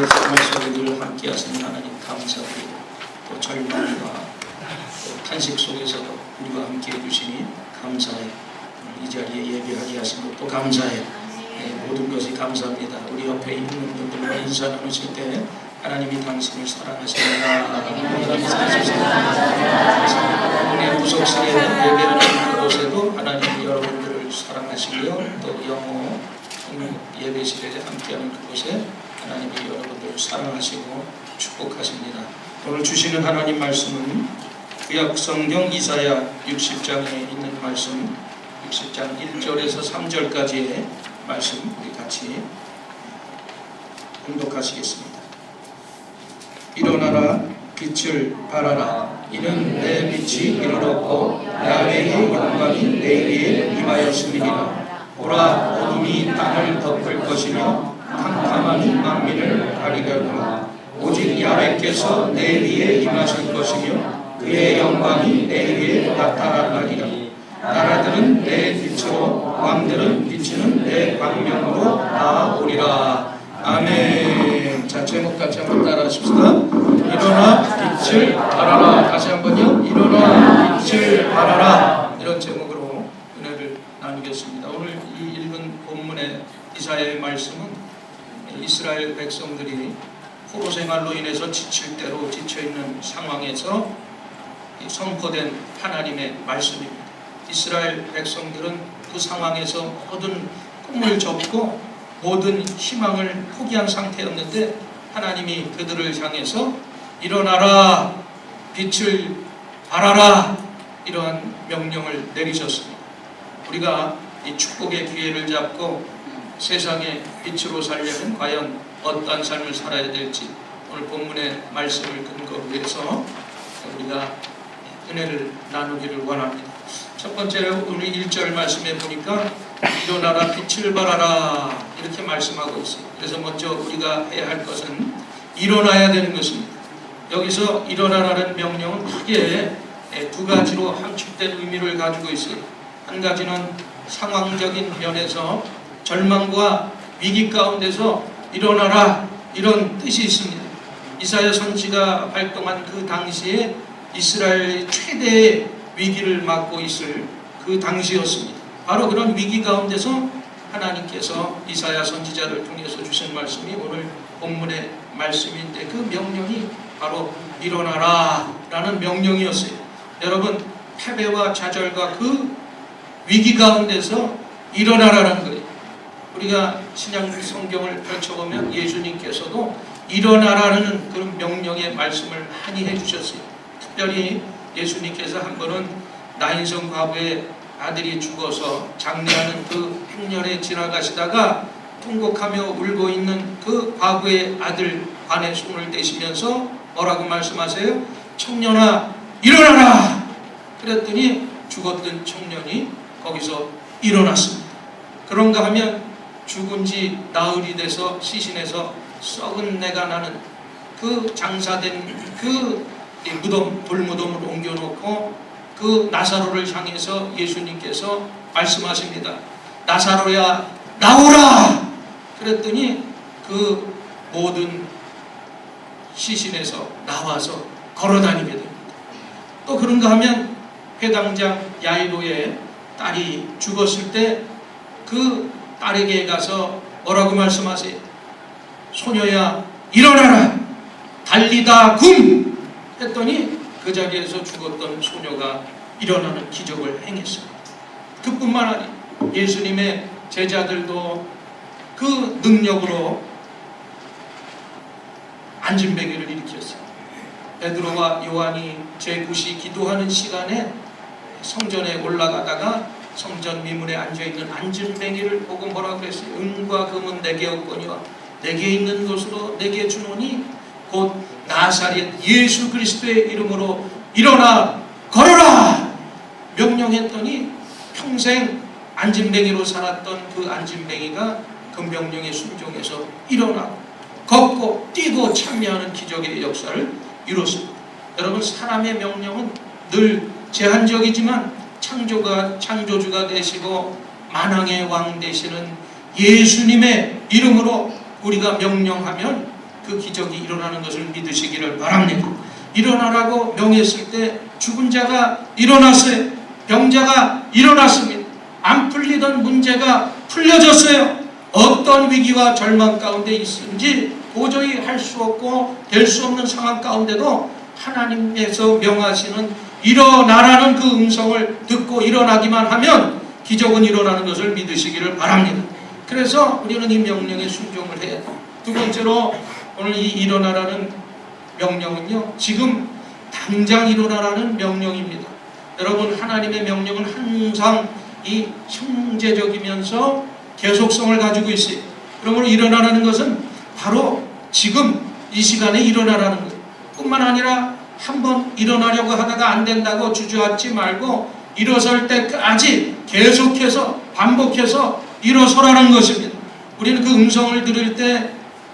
생활 속에 늘 함께 하시는 하나님 감사드리고, 또 절망과 또 탄식 속에서도 우리와 함께 해주시니 감사해. 이 자리에 예배하게 하신 것도 감사해. 모든 것이 감사합니다. 우리 옆에 있는 분들과 인사 나누실 때 하나님이 당신을 사랑하십니다. 우리 구석실에 예배하는 그곳에도 하나님이 여러분들을 사랑하시고요. 또 영어 예배실에 함께하는 그곳에 하나님이 여러분들을 사랑하시고 축복하십니다. 오늘 주시는 하나님 말씀은 구약성경 이사야 60장에 있는 말씀, 60장 1절에서 3절까지의 말씀 우리 같이 공독하시겠습니다. 일어나라, 빛을 발하라. 이는 내 빛이 이르렀고 야훼의 영광이 내 위에 임하였음이니라. 보라, 어둠이 땅을 덮을 것이며 캄캄함이 만민을 가리려니와 오직 야훼께서 내 위에 임하실 것이며 그의 영광이 내 위에 나타나리라. 나라들은 내 빛으로, 왕들은 비치는 내 광명으로 나아오리라. 아멘. 자, 제목 같이 한번 따라하십시다. 일어나 빛을 발하라. 다시 한번요. 일어나 빛을 발하라. 이런 제목으로 은혜를 나누겠습니다. 오늘 이 읽은 본문의 이사야의 말씀은 이스라엘 백성들이 포로 생활로 인해서 지칠 대로 지쳐있는 상황에서 선포된 하나님의 말씀입니다. 이스라엘 백성들은 그 상황에서 모든 꿈을 접고 모든 희망을 포기한 상태였는데 하나님이 그들을 향해서 일어나라, 빛을 발하라, 이러한 명령을 내리셨습니다. 우리가 이 축복의 기회를 잡고 세상의 빛으로 살려면 과연 어떠한 삶을 살아야 될지 오늘 본문의 말씀을 근거로 해서 우리가 은혜를 나누기를 원합니다. 첫 번째로 오늘 1절 말씀에 보니까 일어나라, 빛을 발하라 이렇게 말씀하고 있어요. 그래서 먼저 우리가 해야 할 것은 일어나야 되는 것입니다. 여기서 일어나라는 명령은 크게 두 가지로 함축된 의미를 가지고 있어요. 한 가지는 상황적인 면에서 절망과 위기 가운데서 일어나라, 이런 뜻이 있습니다. 이사야 선지가 활동한 그 당시에 이스라엘의 최대의 위기를 맞고 있을 그 당시였습니다. 바로 그런 위기 가운데서 하나님께서 이사야 선지자를 통해서 주신 말씀이 오늘 본문의 말씀인데, 그 명령이 바로 일어나라 라는 명령이었어요. 여러분, 패배와 좌절과 그 위기 가운데서 일어나라는 거예요. 우리가 신약 성경을 펼쳐보면 예수님께서도 일어나라는 그런 명령의 말씀을 많이 해주셨어요. 특별히 예수님께서 한 번은 나인성 과부의 아들이 죽어서 장례하는 그 행렬에 지나가시다가 통곡하며 울고 있는 그 과부의 아들 관에 손을 대시면서 뭐라고 말씀하세요? 청년아, 일어나라! 그랬더니 죽었던 청년이 거기서 일어났습니다. 그런가 하면 죽은 지 나흘이 돼서 시신에서 썩은 내가 나는 그 장사된 그 무덤, 돌무덤을 옮겨놓고 그 나사로를 향해서 예수님께서 말씀하십니다. 나사로야, 나오라! 그랬더니 그 모든 시신에서 나와서 걸어다니게 됩니다. 또 그런가 하면 회당장 야이로의 딸이 죽었을 때 그 딸에게 가서 뭐라고 말씀하세요? 소녀야, 일어나라! 달리다 굼! 했더니 그 자리에서 죽었던 소녀가 일어나는 기적을 행했습니다. 그뿐만 아니라 예수님의 제자들도 그 능력으로 안진뱅이를 일으켰어요. 베드로와 요한이 제9시 기도하는 시간에 성전에 올라가다가 성전 미문에 앉아있는 안진뱅이를 보고 뭐라고 그랬어요? 은과 금은 내게 없거니와 내게 있는 것으로 내게 주노니 곧 나사렛 예수 그리스도의 이름으로 일어나 걸어라! 명령했더니 평생 안진뱅이로 살았던 그 안진뱅이가 그 명령에 순종해서 일어나고 걷고 뛰고 참여하는 기적의 역사를 이뤘습니다. 여러분, 사람의 명령은 늘 제한적이지만 창조주가 되시고 만왕의 왕 되시는 예수님의 이름으로 우리가 명령하면 그 기적이 일어나는 것을 믿으시기를 바랍니다. 일어나라고 명했을 때 죽은 자가 일어났어요. 병자가 일어났습니다. 안 풀리던 문제가 풀려졌어요. 어떤 위기와 절망 가운데 있는지 도저히 할 수 없고 될 수 없는 상황 가운데도 하나님께서 명하시는 일어나라는 그 음성을 듣고 일어나기만 하면 기적은 일어나는 것을 믿으시기를 바랍니다. 그래서 우리는 이 명령에 순종을 해야 돼요. 두 번째로 오늘 이 일어나라는 명령은요, 지금 당장 일어나라는 명령입니다. 여러분, 하나님의 명령은 항상 이 형제적이면서 계속성을 가지고 있어요. 그러므로 일어나라는 것은 바로 지금 이 시간에 일어나라는 것 뿐만 아니라 한번 일어나려고 하다가 안 된다고 주저앉지 말고 일어설 때까지 계속해서 반복해서 일어서라는 것입니다. 우리는 그 음성을 들을 때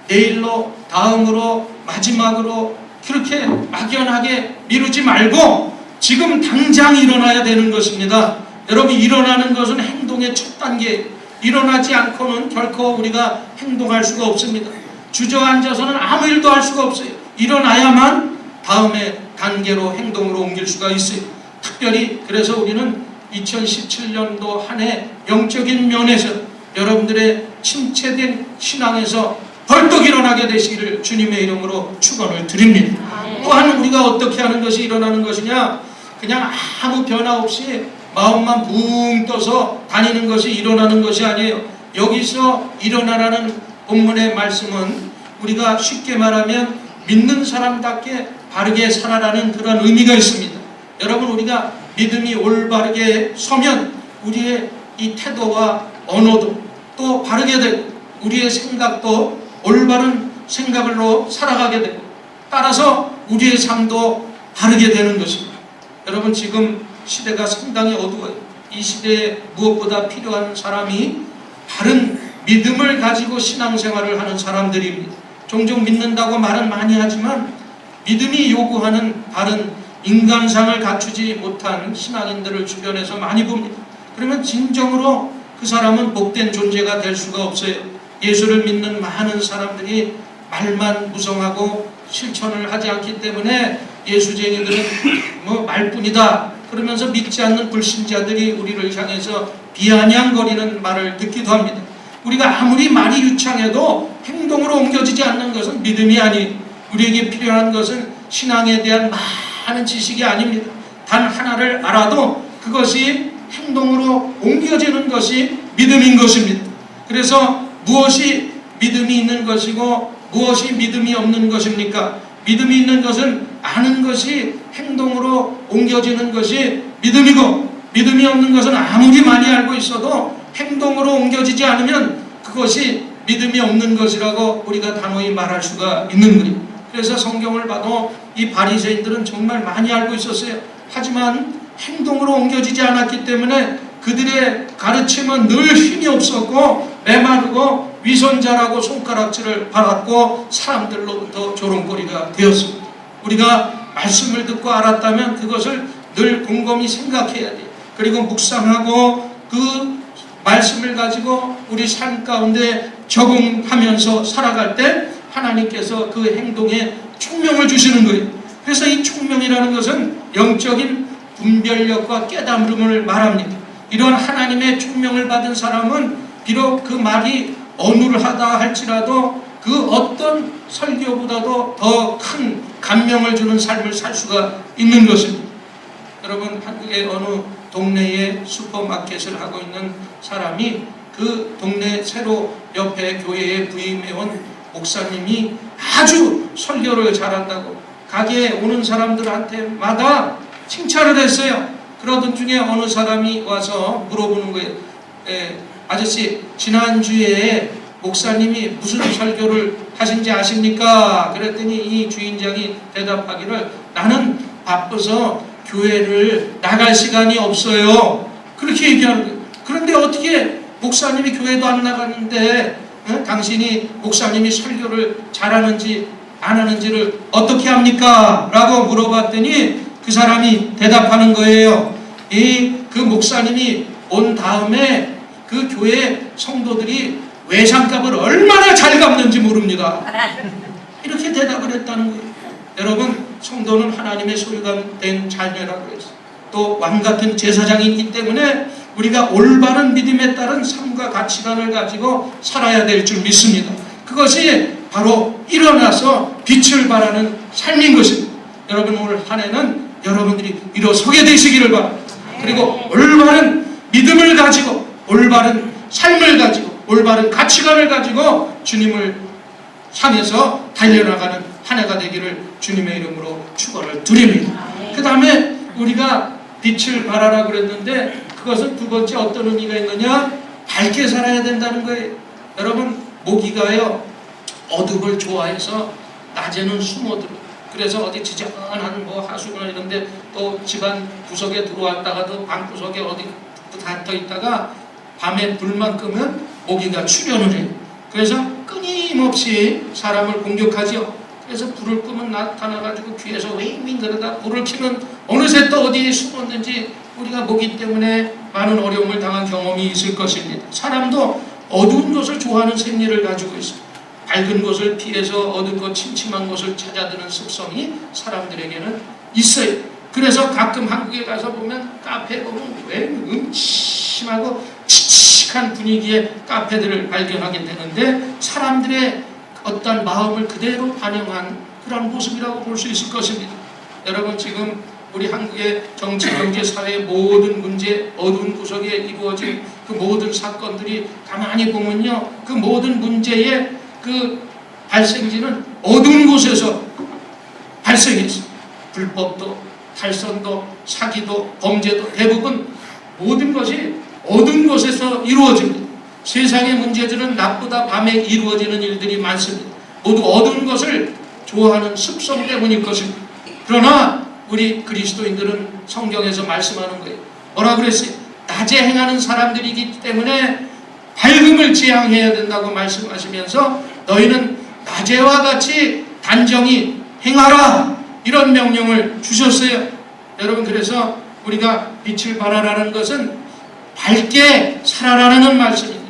내일로, 다음으로, 마지막으로 그렇게 막연하게 미루지 말고 지금 당장 일어나야 되는 것입니다. 여러분, 일어나는 것은 행동의 첫 단계. 일어나지 않고는 결코 우리가 행동할 수가 없습니다. 주저앉아서는 아무 일도 할 수가 없어요. 일어나야만 다음에 단계로 행동으로 옮길 수가 있어요. 특별히 그래서 우리는 2017년도 한 해 영적인 면에서 여러분들의 침체된 신앙에서 벌떡 일어나게 되시기를 주님의 이름으로 축원을 드립니다. 또한 우리가 어떻게 하는 것이 일어나는 것이냐, 그냥 아무 변화 없이 마음만 붕 떠서 다니는 것이 일어나는 것이 아니에요. 여기서 일어나라는 본문의 말씀은 우리가 쉽게 말하면 믿는 사람답게 바르게 살아라는 그런 의미가 있습니다. 여러분, 우리가 믿음이 올바르게 서면 우리의 이 태도와 언어도 또 바르게 되고 우리의 생각도 올바른 생각으로 살아가게 되고 따라서 우리의 삶도 바르게 되는 것입니다. 여러분, 지금 시대가 상당히 어두워요. 이 시대에 무엇보다 필요한 사람이 바른 믿음을 가지고 신앙생활을 하는 사람들입니다. 종종 믿는다고 말은 많이 하지만 믿음이 요구하는 바른 인간상을 갖추지 못한 신앙인들을 주변에서 많이 봅니다. 그러면 진정으로 그 사람은 복된 존재가 될 수가 없어요. 예수를 믿는 많은 사람들이 말만 무성하고 실천을 하지 않기 때문에 예수쟁이들은 말뿐이다 그러면서 믿지 않는 불신자들이 우리를 향해서 비아냥거리는 말을 듣기도 합니다. 우리가 아무리 말이 유창해도 행동으로 옮겨지지 않는 것은 믿음이 아니, 우리에게 필요한 것은 신앙에 대한 많은 지식이 아닙니다. 단 하나를 알아도 그것이 행동으로 옮겨지는 것이 믿음인 것입니다. 그래서 무엇이 믿음이 있는 것이고 무엇이 믿음이 없는 것입니까? 믿음이 있는 것은 아는 것이 행동으로 옮겨지는 것이 믿음이고, 믿음이 없는 것은 아무리 많이 알고 있어도 행동으로 옮겨지지 않으면 그것이 믿음이 없는 것이라고 우리가 단호히 말할 수가 있는 거예요. 그래서 성경을 봐도 이 바리새인들은 정말 많이 알고 있었어요. 하지만 행동으로 옮겨지지 않았기 때문에 그들의 가르침은 늘 힘이 없었고 메마르고 위선자라고 손가락질을 받았고 사람들로부터 조롱거리가 되었습니다. 우리가 말씀을 듣고 알았다면 그것을 늘 곰곰이 생각해야 돼요. 그리고 묵상하고 그 말씀을 가지고 우리 삶 가운데 적응하면서 살아갈 때 하나님께서 그 행동에 총명을 주시는 거예요. 그래서 이 총명이라는 것은 영적인 분별력과 깨달음을 말합니다. 이런 하나님의 총명을 받은 사람은 비록 그 말이 어눌하다 할지라도 그 어떤 설교보다도 더 큰 감명을 주는 삶을 살 수가 있는 것입니다. 여러분, 한국의 어느 동네에 슈퍼마켓을 하고 있는 사람이 그 동네 새로 옆에 교회에 부임해온 목사님이 아주 설교를 잘한다고 가게에 오는 사람들한테마다 칭찬을 했어요. 그러던 중에 어느 사람이 와서 물어보는 거예요. 아저씨, 지난주에 목사님이 무슨 설교를 하신지 아십니까? 그랬더니 이 주인장이 대답하기를, 나는 바빠서 교회를 나갈 시간이 없어요. 그렇게 얘기하는 거예요. 그런데 어떻게 목사님이 교회도 안 나갔는데 당신이 목사님이 설교를 잘하는지 안 하는지를 어떻게 합니까? 라고 물어봤더니 그 사람이 대답하는 거예요. 그 목사님이 온 다음에 그 교회 성도들이 외상값을 얼마나 잘 갚는지 모릅니다. 대답을 했다는 거예요. 여러분, 성도는 하나님의 소유된 자녀라고 했어요. 또 왕같은 제사장이기 때문에 우리가 올바른 믿음에 따른 삶과 가치관을 가지고 살아야 될 줄 믿습니다. 그것이 바로 일어나서 빛을 발하는 삶인 것입니다. 여러분, 오늘 한 해는 여러분들이 일어서게 되시기를 바랍니다. 그리고 올바른 믿음을 가지고 올바른 삶을 가지고 올바른 가치관을 가지고 주님을 향해서 달려나가는 한 해가 되기를 주님의 이름으로 축원을 드립니다. 그 다음에 우리가 빛을 발하라 그랬는데 그것은 두 번째 어떤 의미가 있느냐? 밝게 살아야 된다는 거예요. 여러분, 모기가요 어둠을 좋아해서 낮에는 숨어들어요. 그래서 어디 지저분한 하수구나 이런데 또 집안 구석에 들어왔다가도 방 구석에 어디 닫혀 있다가 밤에 불만 끄면 모기가 출현을 해요. 그래서 끊임없이 사람을 공격하죠. 그래서 불을 끄면 나타나가지고 귀에서 윙윙 그러다 불을 켜면 어느새 또 어디에 숨었는지 우리가 모기 때문에 많은 어려움을 당한 경험이 있을 것입니다. 사람도 어두운 것을 좋아하는 생리를 가지고 있습니다. 밝은 곳을 피해서 어둡고 침침한 곳을 찾아드는 습성이 사람들에게는 있어요. 그래서 가끔 한국에 가서 보면 카페 보면 왜 음침하고 칙칙한 분위기의 카페들을 발견하게 되는데 사람들의 어떤 마음을 그대로 반영한 그런 모습이라고 볼 수 있을 것입니다. 여러분, 지금 우리 한국의 정치, 경제, 사회 모든 문제, 어두운 구석에 이루어진 그 모든 사건들이 가만히 보면요, 그 모든 문제의 그 발생지는 어두운 곳에서 발생했어요. 불법도, 탈선도, 사기도, 범죄도 대부분 모든 것이 어두운 곳에서 이루어집니다. 세상의 문제들은 낮보다 밤에 이루어지는 일들이 많습니다. 모두 어두운 것을 좋아하는 습성 때문일 것입니다. 그러나 우리 그리스도인들은 성경에서 말씀하는 거예요. 뭐라 그랬어요? 낮에 행하는 사람들이기 때문에 밝음을 지향해야 된다고 말씀하시면서 너희는 낮에와 같이 단정히 행하라, 이런 명령을 주셨어요. 여러분, 그래서 우리가 빛을 발하라는 것은 밝게 살아라는 말씀입니다.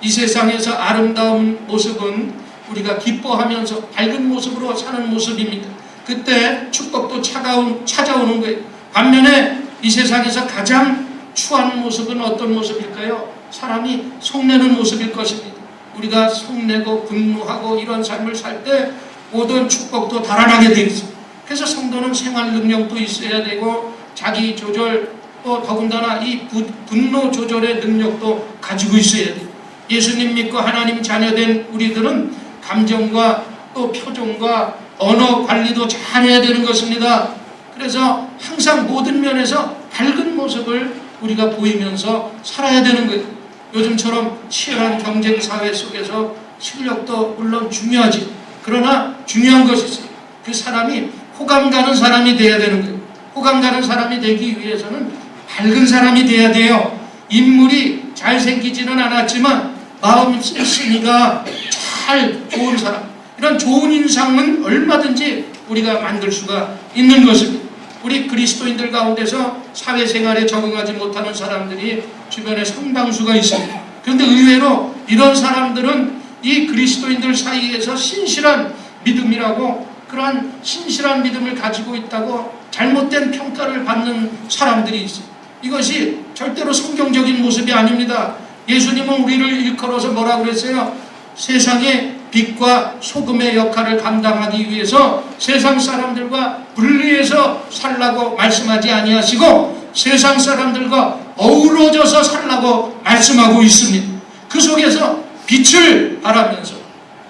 이 세상에서 아름다운 모습은 우리가 기뻐하면서 밝은 모습으로 사는 모습입니다. 그때 축복도 찾아오는 거예요. 반면에 이 세상에서 가장 추한 모습은 어떤 모습일까요? 사람이 속내는 모습일 것입니다. 우리가 속내고 분노하고 이런 삶을 살 때 모든 축복도 달아나게 되어 있습니다. 그래서 성도는 생활 능력도 있어야 되고 자기 조절, 또 더군다나 이 분노 조절의 능력도 가지고 있어야 돼요. 예수님 믿고 하나님 자녀된 우리들은 감정과 또 표정과 언어 관리도 잘해야 되는 것입니다. 그래서 항상 모든 면에서 밝은 모습을 우리가 보이면서 살아야 되는 거예요. 요즘처럼 치열한 경쟁 사회 속에서 실력도 물론 중요하지. 그러나 중요한 것이 있어요. 그 사람이 호감 가는 사람이 돼야 되는 거예요. 호감 가는 사람이 되기 위해서는 밝은 사람이 돼야 돼요. 인물이 잘생기지는 않았지만 마음 씀씀이가 잘 좋은 사람, 이런 좋은 인상은 얼마든지 우리가 만들 수가 있는 것입니다. 우리 그리스도인들 가운데서 사회생활에 적응하지 못하는 사람들이 주변에 상당수가 있습니다. 그런데 의외로 이런 사람들은 이 그리스도인들 사이에서 신실한 믿음이라고, 그러한 신실한 믿음을 가지고 있다고 잘못된 평가를 받는 사람들이 있어요. 이것이 절대로 성경적인 모습이 아닙니다. 예수님은 우리를 일컬어서 뭐라고 그랬어요? 세상의 빛과 소금의 역할을 감당하기 위해서 세상 사람들과 분리해서 살라고 말씀하지 아니하시고 세상 사람들과 어우러져서 살라고 말씀하고 있습니다. 그 속에서 빛을 발하면서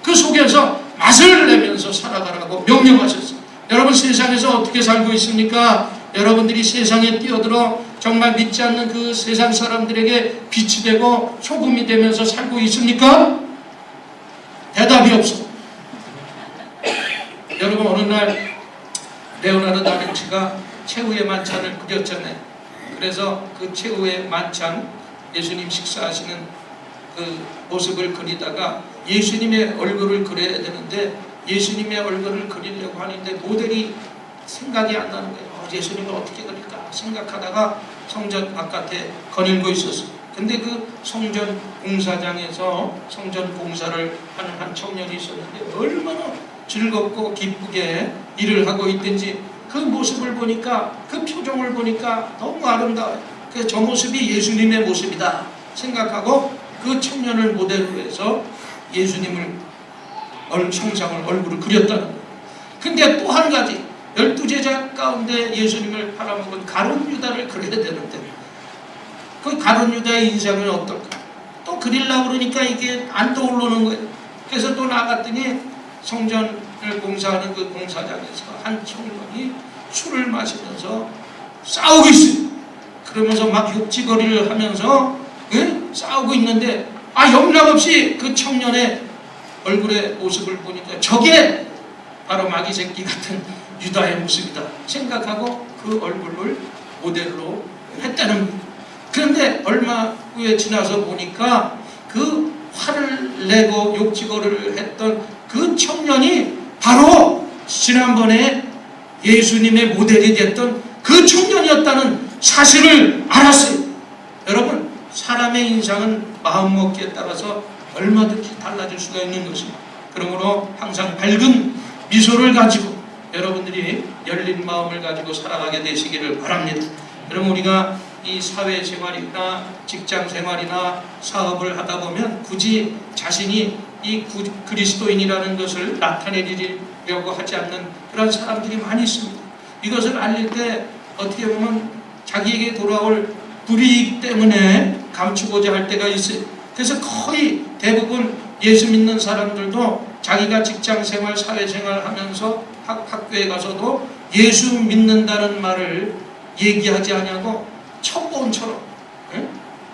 그 속에서 맛을 내면서 살아가라고 명령하셨습니다. 여러분, 세상에서 어떻게 살고 있습니까? 여러분들이 세상에 뛰어들어 정말 믿지 않는 그 세상 사람들에게 빛이 되고 소금이 되면서 살고 있습니까? 대답이 없어. 여러분, 어느 날 레오나르도 다빈치가 최후의 만찬을 그렸잖아요. 그래서 그 최후의 만찬, 예수님 식사하시는 그 모습을 그리다가 예수님의 얼굴을 그려야 되는데 예수님의 얼굴을 그리려고 하는데 모델이 생각이 안 나는 거예요. 예수님을 어떻게 그릴까 생각하다가 성전 바깥에 거닐고 있었어요. 근데 그 성전 공사장에서 성전 공사를 하는 한 청년이 있었는데 얼마나 즐겁고 기쁘게 일을 하고 있든지 그 모습을 보니까, 그 표정을 보니까 너무 아름다워요. 그래서 저 모습이 예수님의 모습이다 생각하고 그 청년을 모델로 해서 예수님을 형상을, 얼굴을 그렸다는 거예요. 근데 또 한 가지, 12제자 가운데 예수님을 팔아먹은 가룟 유다를 그려야 되는데 그 가룟 유다의 인상은 어떨까? 또 그리려고 그러니까 이게 안 떠오르는 거예요. 그래서 또 나갔더니 성전을 공사하는 그 공사장에서 한 청년이 술을 마시면서 싸우고 있어요. 그러면서 막 욕지거리를 하면서 싸우고 있는데 영락없이 그 청년의 얼굴의 모습을 보니까 저게 바로 마귀 새끼 같은 유다의 모습이다 생각하고 그 얼굴을 모델로 했다는 거예요. 그런데 얼마 후에 지나서 보니까 그 화를 내고 욕지거리를 했던 그 청년이 바로 지난번에 예수님의 모델이 됐던 그 청년이었다는 사실을 알았어요. 여러분, 사람의 인상은 마음먹기에 따라서 얼마든지 달라질 수가 있는 것입니다. 그러므로 항상 밝은 미소를 가지고 여러분들이 열린 마음을 가지고 살아가게 되시기를 바랍니다. 여러분, 우리가 이 사회생활이나 직장생활이나 사업을 하다 보면 굳이 자신이 이 그리스도인이라는 것을 나타내려고 하지 않는 그런 사람들이 많이 있습니다. 이것을 알릴 때 어떻게 보면 자기에게 돌아올 불이익 때문에 감추고자 할 때가 있어요. 그래서 거의 대부분 예수 믿는 사람들도 자기가 직장생활, 사회생활 하면서 학교에 가서도 예수 믿는다는 말을 얘기하지 않냐고 첩보원처럼,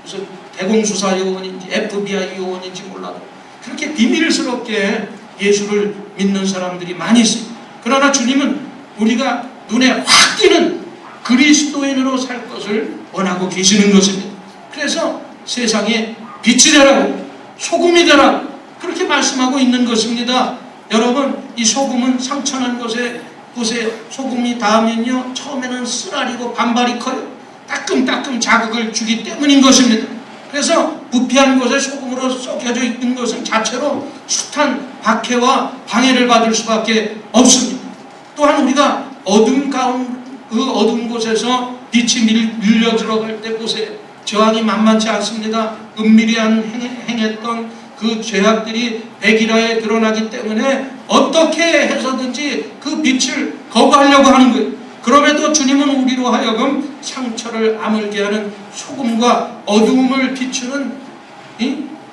무슨 대공수사 요원인지 FBI 요원인지 몰라도 그렇게 비밀스럽게 예수를 믿는 사람들이 많이 있어요. 그러나 주님은 우리가 눈에 확 띄는 그리스도인으로 살 것을 원하고 계시는 것입니다. 그래서 세상에 빛이 되라고, 소금이 되라고 그렇게 말씀하고 있는 것입니다. 여러분, 이 소금은 상처난 곳에 보세요. 소금이 닿으면요, 처음에는 쓰라리고 반발이 커요. 따끔따끔 자극을 주기 때문인 것입니다. 그래서 부패한 곳에 소금으로 썩여져 있는 것은 자체로 숱한 박해와 방해를 받을 수밖에 없습니다. 또한 우리가 그 어두운 곳에서 빛이 밀려 들어갈 때 보세요. 저항이 만만치 않습니다. 은밀히 행했던 그 죄악들이 백일화에 드러나기 때문에 어떻게 해서든지 그 빛을 거부하려고 하는 거예요. 그럼에도 주님은 우리로 하여금 상처를 아물게 하는 소금과 어두움을 비추는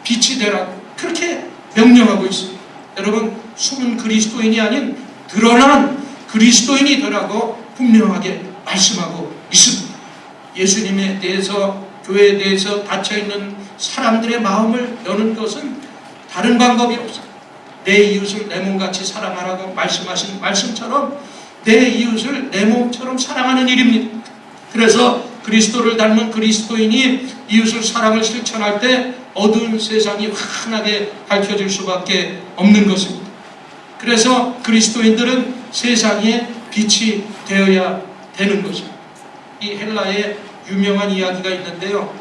빛이 되라고 그렇게 명령하고 있습니다. 여러분, 숨은 그리스도인이 아닌 드러난 그리스도인이 되라고 분명하게 말씀하고 있습니다. 예수님에 대해서, 교회에 대해서 닫혀있는 사람들의 마음을 여는 것은 다른 방법이 없어요. 내 이웃을 내 몸같이 사랑하라고 말씀하신 말씀처럼 내 이웃을 내 몸처럼 사랑하는 일입니다. 그래서 그리스도를 닮은 그리스도인이 이웃을 사랑을 실천할 때 어두운 세상이 환하게 밝혀질 수밖에 없는 것입니다. 그래서 그리스도인들은 세상에 빛이 되어야 되는 것입니다. 이 헬라에 유명한 이야기가 있는데요.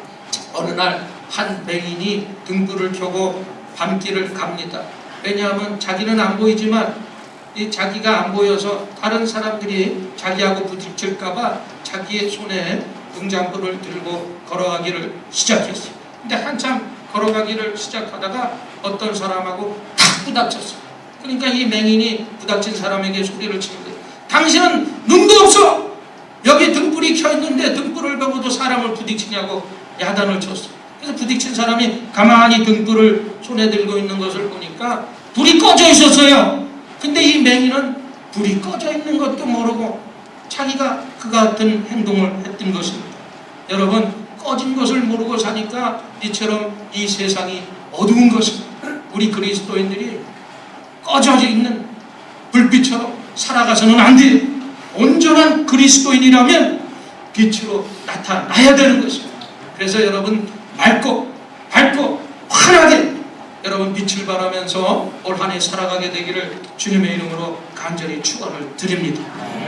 어느 날 한 맹인이 등불을 켜고 밤길을 갑니다. 왜냐하면 자기는 안 보이지만 자기가 안 보여서 다른 사람들이 자기하고 부딪힐까봐 자기의 손에 등잔불을 들고 걸어가기를 시작했어요. 근데 한참 걸어가기를 시작하다가 어떤 사람하고 탁 부닥쳤어요. 그러니까 이 맹인이 부닥친 사람에게 소리를 치는 거예요. 당신은 눈도 없어! 여기 등불이 켜있는데 등불을 보고도 사람을 부딪히냐고 야단을 쳤어요. 그래서 부딪힌 사람이 가만히 등불을 손에 들고 있는 것을 보니까 불이 꺼져 있었어요. 근데 이 맹인은 불이 꺼져 있는 것도 모르고 자기가 그 같은 행동을 했던 것입니다. 여러분, 꺼진 것을 모르고 사니까 이처럼 이 세상이 어두운 것입니다. 우리 그리스도인들이 꺼져 있는 불빛처럼 살아가서는 안 돼요. 온전한 그리스도인이라면 빛으로 나타나야 되는 것입니다. 그래서 여러분, 밝고 환하게 여러분 빛을 발하면서 올 한 해 살아가게 되기를 주님의 이름으로 간절히 축원을 드립니다.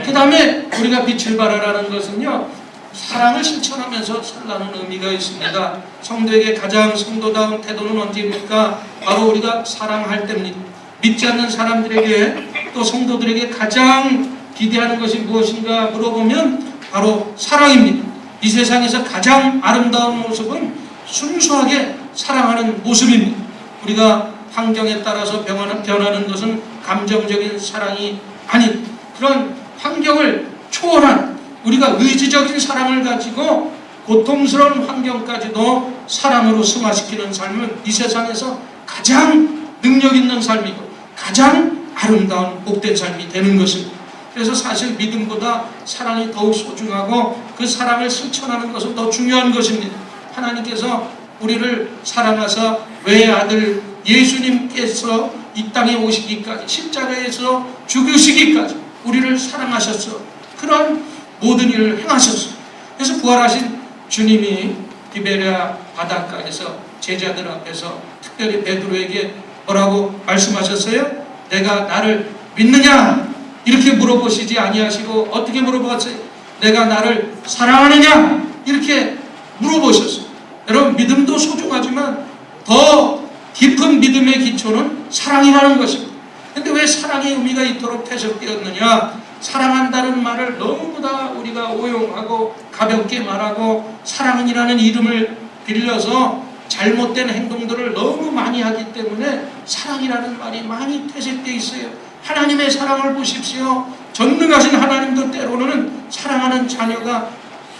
그 다음에 우리가 빛을 발하라는 것은요, 사랑을 실천하면서 살라는 의미가 있습니다. 성도에게 가장 성도다운 태도는 언제입니까? 바로 우리가 사랑할 때입니다. 믿지 않는 사람들에게 또 성도들에게 가장 기대하는 것이 무엇인가 물어보면 바로 사랑입니다. 이 세상에서 가장 아름다운 모습은 순수하게 사랑하는 모습입니다. 우리가 환경에 따라서 변하는 것은 감정적인 사랑이 아닌 그런 환경을 초월한 우리가 의지적인 사랑을 가지고 고통스러운 환경까지도 사랑으로 승화시키는 삶은 이 세상에서 가장 능력 있는 삶이고 가장 아름다운 복된 삶이 되는 것입니다. 그래서 사실 믿음보다 사랑이 더욱 소중하고 그 사랑을 실천하는 것은 더 중요한 것입니다. 하나님께서 우리를 사랑하사 외아들 예수님께서 이 땅에 오시기까지 십자가에서 죽으시기까지 우리를 사랑하셨어. 그런 모든 일을 행하셨어. 그래서 부활하신 주님이 디베랴 바닷가에서 제자들 앞에서 특별히 베드로에게 뭐라고 말씀하셨어요? 내가 나를 믿느냐? 이렇게 물어보시지 아니하시고 어떻게 물어봤어요? 내가 나를 사랑하느냐? 이렇게 물어보셨어요. 여러분 믿음도 소중하지만 더 깊은 믿음의 기초는 사랑이라는 것입니다. 그런데 왜 사랑의 의미가 이토록 퇴색되었느냐? 사랑한다는 말을 너무 다 우리가 오용하고 가볍게 말하고 사랑이라는 이름을 빌려서 잘못된 행동들을 너무 많이 하기 때문에 사랑이라는 말이 많이 퇴색되어 있어요. 하나님의 사랑을 보십시오. 전능하신 하나님도 때로는 사랑하는 자녀가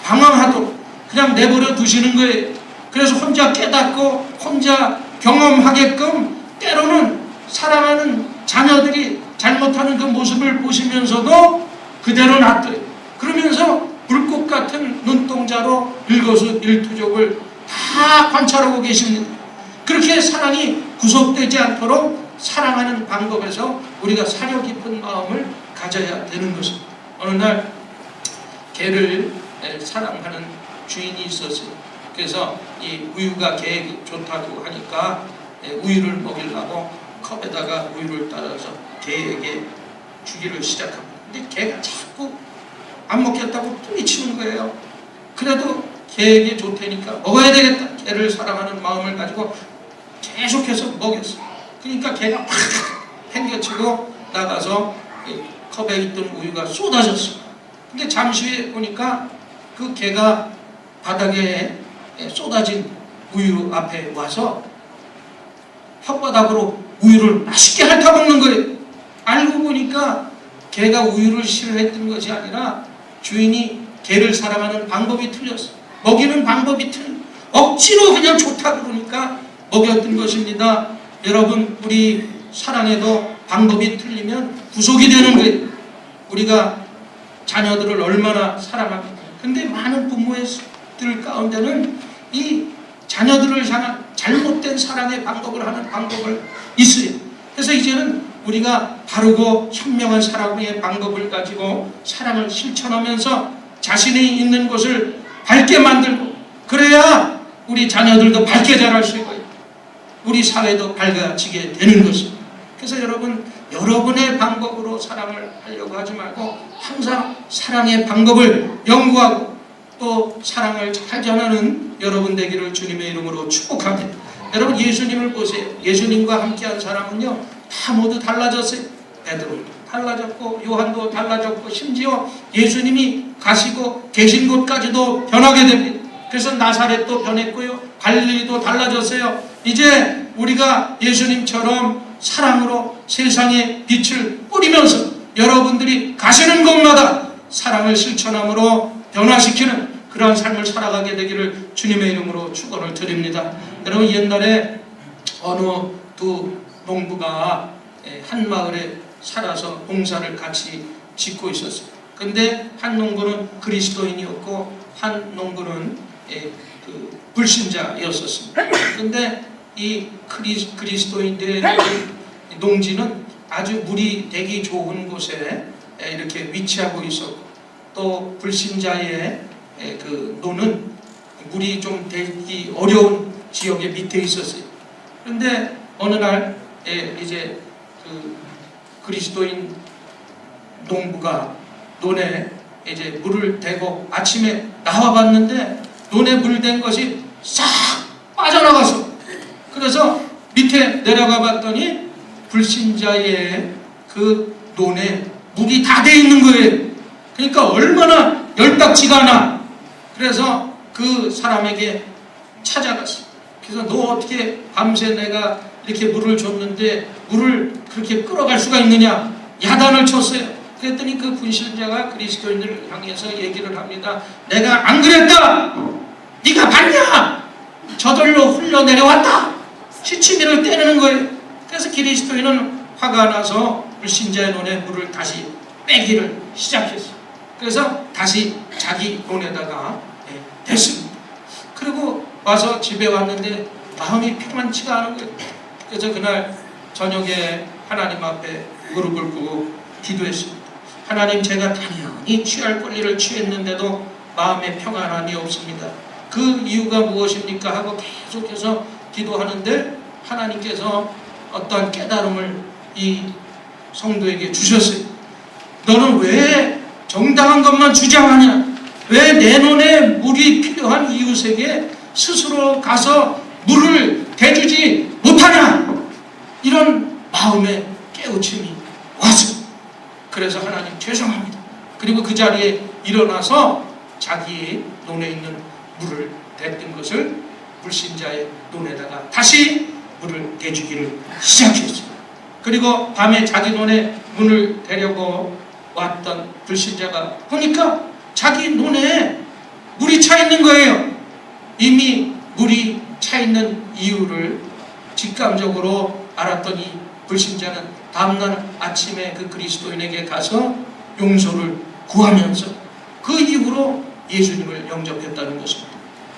방황하도록 그냥 내버려 두시는 거예요. 그래서 혼자 깨닫고 혼자 경험하게끔 때로는 사랑하는 자녀들이 잘못하는 그 모습을 보시면서도 그대로 놔둬요. 그러면서 불꽃 같은 눈동자로 일거수일투족을 다 관찰하고 계십니다. 그렇게 사랑이 구속되지 않도록 사랑하는 방법에서 우리가 사려 깊은 마음을 가져야 되는 것입니다. 어느 날 개를 사랑하는 주인이 있었어요. 그래서 이 우유가 개에게 좋다고 하니까 우유를 먹이려고 컵에다가 우유를 따라서 개에게 주기를 시작합니다. 근데 개가 자꾸 안 먹겠다고 뿌리치는 거예요. 그래도 개에게 좋다니까 먹어야 되겠다. 개를 사랑하는 마음을 가지고 계속해서 먹였어요. 그러니까 개가 팍 팽개치고 나가서 컵에 있던 우유가 쏟아졌어요. 근데 잠시 후에 보니까 그 개가 바닥에 쏟아진 우유 앞에 와서 혓바닥으로 우유를 맛있게 핥아먹는 거예요. 알고 보니까 개가 우유를 싫어했던 것이 아니라 주인이 개를 사랑하는 방법이 틀렸어요. 먹이는 방법이 억지로 그냥 좋다 그러니까 먹였던 것입니다. 여러분 우리 사랑에도 방법이 틀리면 구속이 되는 거예요. 우리가 자녀들을 얼마나 사랑합니까? 근데 많은 부모들 가운데는 이 자녀들을 향한 잘못된 사랑의 방법을 하는 방법을 있어요. 그래서 이제는 우리가 바르고 현명한 사랑의 방법을 가지고 사랑을 실천하면서 자신이 있는 곳을 밝게 만들고 그래야 우리 자녀들도 밝게 자랄 수 있고 우리 사회도 밝아지게 되는 것입니다. 그래서 여러분 여러분의 방법으로 사랑을 하려고 하지 말고 항상 사랑의 방법을 연구하고 또 사랑을 잘 전하는 여러분 되기를 주님의 이름으로 축복합니다. 여러분 예수님을 보세요. 예수님과 함께한 사람은요 다 모두 달라졌어요. 베드로도 달라졌고 요한도 달라졌고 심지어 예수님이 가시고 계신 곳까지도 변하게 됩니다. 그래서 나사렛도 변했고요. 갈릴리도 달라졌어요. 이제 우리가 예수님처럼 사랑으로 세상에 빛을 뿌리면서 여러분들이 가시는 곳마다 사랑을 실천함으로 변화시키는 그러한 삶을 살아가게 되기를 주님의 이름으로 축원을 드립니다. 여러분 옛날에 어느 두 농부가 한 마을에 살아서 봉사를 같이 짓고 있었어요. 근데 한 농부는 그리스도인이었고 한 농부는 그 불신자였었습니다. 근데 이 그리스도인들의 농지는 아주 물이 되기 좋은 곳에 이렇게 위치하고 있었고 또 불신자의 그 노는 물이 좀 되기 어려운 지역에 밑에 있었어요. 그런데 어느 날 이제 그 그리스도인 농부가 논에 이제 물을 대고 아침에 나와봤는데 논에 물 댄 것이 싹 빠져나가서 그래서 밑에 내려가 봤더니 불신자의 그 논에 물이 다 돼 있는 거예요. 그러니까 얼마나 열딱지가 나. 그래서 그 사람에게 찾아갔어. 그래서 너 어떻게 밤새 내가 이렇게 물을 줬는데 물을 그렇게 끌어갈 수가 있느냐? 야단을 쳤어요. 그랬더니 그 불신자가 그리스도인들을 향해서 얘기를 합니다. 내가 안 그랬다. 네가 봤냐? 저절로 흘러내려왔다. 시치미를 때리는 거예요. 그래서 그리스도인은 화가 나서 불신자의 논에 물을 다시 빼기를 시작했어요. 그래서 다시 자기 논에다가 댔습니다. 그리고 와서 집에 왔는데 마음이 평안치가 않은 거예요. 그래서 그날 저녁에 하나님 앞에 무릎을 꿇고 기도했습니다. 하나님, 제가 당연히 취할 권리를 취했는데도 마음에 평안함이 없습니다. 그 이유가 무엇입니까? 하고 계속해서 기도하는데 하나님께서 어떠한 깨달음을 이 성도에게 주셨어요. 너는 왜 정당한 것만 주장하냐? 왜 내 논에 물이 필요한 이웃에게 스스로 가서 물을 대주지 못하냐? 이런 마음의 깨우침이 왔습니다. 그래서 하나님 죄송합니다. 그리고 그 자리에 일어나서 자기 논에 있는 물을 댔던 것을 불신자의 논에다가 다시 물을 대주기를 시작했어요. 그리고 밤에 자기 논에 문을 대려고 왔던 불신자가 보니까 자기 논에 물이 차 있는 거예요. 이미 물이 차 있는 이유를 직감적으로 알았던 이 불신자는 다음날 아침에 그 그리스도인에게 가서 용서를 구하면서 그 이후로 예수님을 영접했다는 것입니다.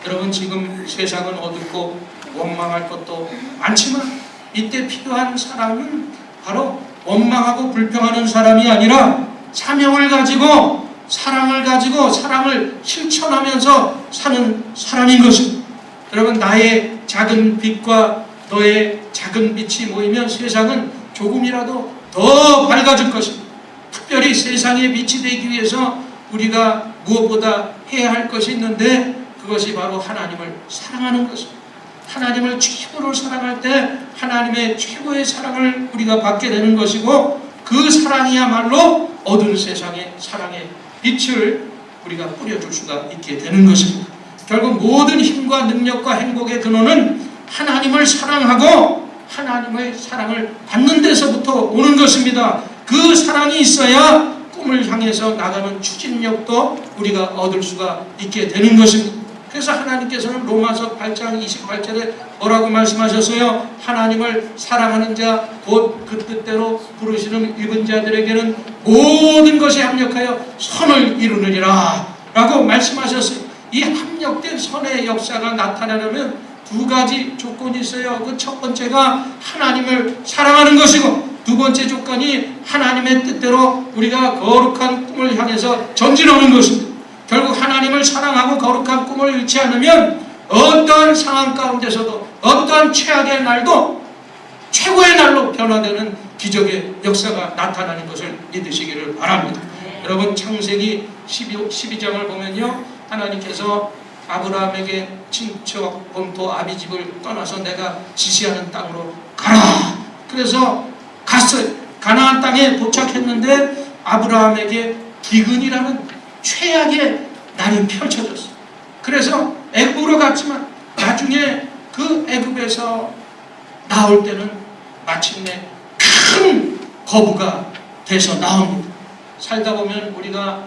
여러분, 지금 세상은 어둡고 원망할 것도 많지만 이때 필요한 사람은 바로 원망하고 불평하는 사람이 아니라 사명을 가지고 사랑을 가지고 사랑을 실천하면서 사는 사람인 것입니다. 여러분, 나의 작은 빛과 너의 작은 빛이 모이면 세상은 조금이라도 더 밝아질 것입니다. 특별히 세상의 빛이 되기 위해서 우리가 무엇보다 해야 할 것이 있는데 그것이 바로 하나님을 사랑하는 것입니다. 하나님을 최고로 사랑할 때 하나님의 최고의 사랑을 우리가 받게 되는 것이고 그 사랑이야말로 어두운 세상에 사랑의 빛을 우리가 뿌려줄 수가 있게 되는 것입니다. 결국 모든 힘과 능력과 행복의 근원은 하나님을 사랑하고 하나님의 사랑을 받는 데서부터 오는 것입니다. 그 사랑이 있어야 꿈을 향해서 나가는 추진력도 우리가 얻을 수가 있게 되는 것입니다. 그래서 하나님께서는 로마서 8장 28절에 뭐라고 말씀하셨어요? 하나님을 사랑하는 자 곧 그 뜻대로 부르시는 입은 자들에게는 모든 것이 합력하여 선을 이루느니라 라고 말씀하셨어요. 이 합력된 선의 역사가 나타나려면 두 가지 조건이 있어요. 그 첫 번째가 하나님을 사랑하는 것이고 두 번째 조건이 하나님의 뜻대로 우리가 거룩한 꿈을 향해서 전진하는 것입니다. 결국 하나님을 사랑하고 거룩한 꿈을 잃지 않으면 어떠한 상황 가운데서도 어떠한 최악의 날도 최고의 날로 변화되는 기적의 역사가 나타나는 것을 믿으시기를 바랍니다. 여러분, 창세기 12장을 보면요, 하나님께서 아브라함에게 친척 본토 아비집을 떠나서 내가 지시하는 땅으로 가라. 그래서 갔어요. 가나안 땅에 도착했는데 아브라함에게 기근이라는 최악의 날이 펼쳐졌어요. 그래서 애굽으로 갔지만 나중에 그 애굽에서 나올 때는 마침내 큰 거부가 돼서 나옵니다. 살다 보면 우리가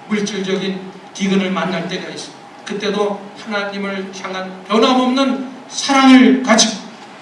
물질적인 기근을 만날 때가 있어요. 그때도 하나님을 향한 변함없는 사랑을 가지고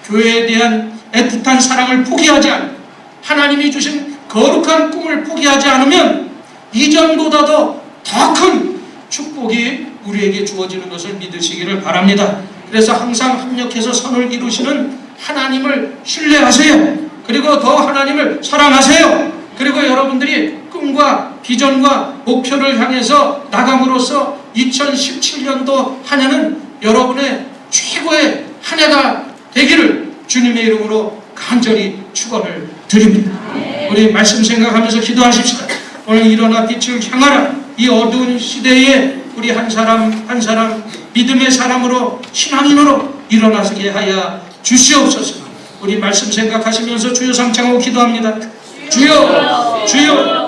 교회에 대한 애틋한 사랑을 포기하지 않고 하나님이 주신 거룩한 꿈을 포기하지 않으면 이전보다도 더 큰 축복이 우리에게 주어지는 것을 믿으시기를 바랍니다. 그래서 항상 합력해서 선을 이루시는 하나님을 신뢰하세요. 그리고 더 하나님을 사랑하세요. 그리고 여러분들이 꿈과 비전과 목표를 향해서 나감으로써 2017년도 한 해는 여러분의 최고의 한 해가 되기를 주님의 이름으로 간절히 축원을 드립니다. 우리 말씀 생각하면서 기도하십시다. 오늘 일어나 빛을 향하라. 이 어두운 시대에 우리 한 사람 한 사람 믿음의 사람으로 신앙인으로 일어나게 하여 주시옵소서. 우리 말씀 생각하시면서 주여 삼창하고 기도합니다. 주여 주여